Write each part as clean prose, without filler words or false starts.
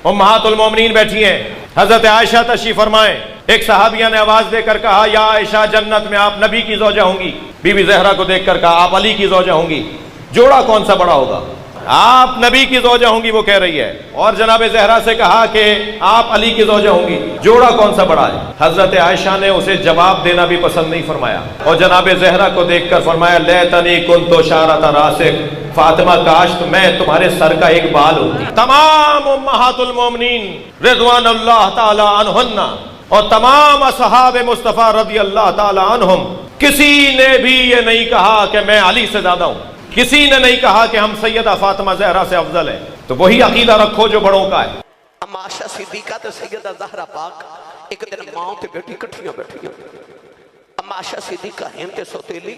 उम्महातुल मोमिनीन बैठी हैं, हजरत आयशा तशरीफ फरमाएं। एक सहाबिया ने आवाज देकर कहा, या आयशा, जन्नत में आप नबी की ज़ौजा होंगी। बीबी ज़हरा को देखकर कहा, आप अली की ज़ौजा होंगी। जोड़ा कौन सा बड़ा होगा? आप नबी की ज़ौजा होंगी, वो कह रही है। और जनाब ज़हरा से कहा कि आप अली की ज़ौजा होंगी, जोड़ा कौन सा बड़ा है? हजरत आयशा ने उसे जवाब देना भी पसंद नहीं फरमाया और जनाब ज़हरा को देखकर फरमाया, लैतनी कुन्तु शारता रासिक, फातिमा, काश तो मैं तुम्हारे सर का एक बाल होती। तमाम उम्महातुल मोमिनीन रिज़वानुल्लाह ताला अन्हुन्ना और तमाम असहाब मुस्तफ़ा रज़ी अल्लाह ताला अन्हुम, किसी ने भी ये नहीं कहा कि मैं अली से ज्यादा हूं, किसी ने नहीं कहा कि हम सैयदा फातिमा ज़हरा से अफजल है। तो वही अकीदा रखो जो बड़ों का है। अम्मा आयशा सिद्दीका ते सैयदा ज़हरा पाक एक दिन मां ते बेटी इकट्ठियां बैठियां। अम्मा आयशा सिद्दीका हैं ते सौतेली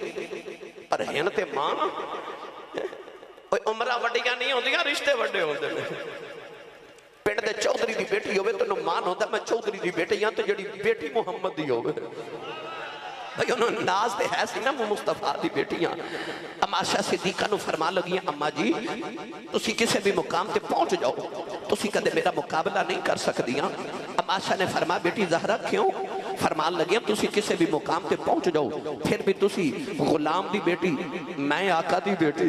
पर हैं ते मां। उमरा वड्डियां नहीं होंदियां, रिश्ते वड्डे होंदे ने। पिंड दे चौधरी दी बेटी होवे तैनूं मान होंदा मैं चौधरी दी बेटी हां, ते जेड़ी बेटी मुहम्मद दी होवे भाई उन्होंने नाज ते है सी ना, मुस्तफा दी बेटियां। अम्मा आयशा सिद्दीका नूं फरमा लगी, अम्मा जी तुसी किसी भी मुकाम ते पहुंच जाओ, तुसी कदे मेरा मुकाबला नहीं कर सकदियां। अम्मा आयशा ने फरमा, बेटी ज़हरा क्यों? फरमान लगे, तुसी किसी भी मुकाम ते पहुंच जाओ, फिर भी तुसी गुलाम दी बेटी, मैं आका दी बेटी,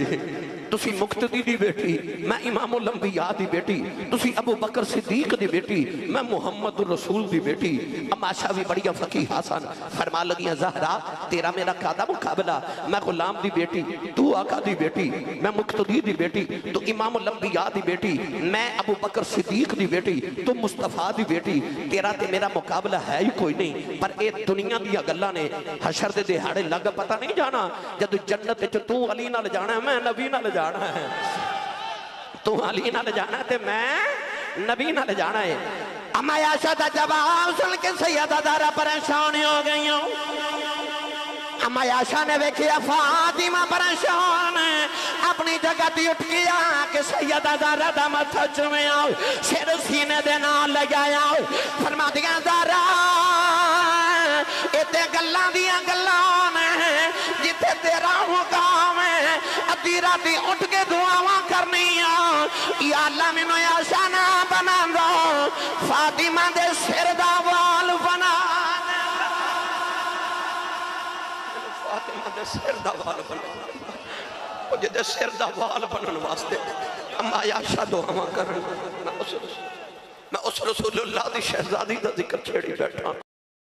तुसी मुक्तदी दी बेटी, मैं इमामुल अंबिया दी बेटी, तुसी अबू बकर सिद्दीक दी बेटी, मैं मुहम्मद रसूल दी बेटी। अम्मा आयशा भी बड़ी फकीहा सन। फरमा लगी, ज़हरा तेरा मेरा कादा मुकाबला, मैं गुलाम दी बेटी, तू आका दी बेटी, मैं मुक्तदी दी बेटी, तू इमामुल अंबिया दी बेटी, मैं अबू बकर सिद्दीक दी बेटी, तू मुस्तफा दी बेटी। तेरा ते मेरा मुकाबला है ही कोई नहीं। पर ये दुनिया दी गल्लां ने, हशर दे दिहाड़े लग पता नहीं जाना जब जन्नत च तू अली नाल जाना है, मैं नबी नाल जाना है। तू अली नाल जाना है ते मैं नबी नाल जाना है। अम्मा आयशा दा जवाब सुन के सैयदा ज़हरा परेशान हो गई। अम्मा आयशा ने वेखिया फातिमा परेशान अपनी जगह ती उठ गया कि सैयदा ज़हरा दा मत्था चुमिया, सिर सीने दे नाल लगाया, फरमा दिया, ज़हरा इत्ते गल्लां दियां गल्लां ने जिथे तेरा मुकाम है, अद्धी राती उठ के दुआवां करनिया, या अल्लाह मैनूं आयशा ना बना दो, फातिमा दे सिर दा वाल बना, फातिमा दे सिर दा वाल बना, ओ जिहदे सिर दा वाल बनन वास्ते अम्मा आयशा दुआवां करन। मैं उस रसूलुल्लाह दी शहजादी दा जिक्र छेड़ी बैठा।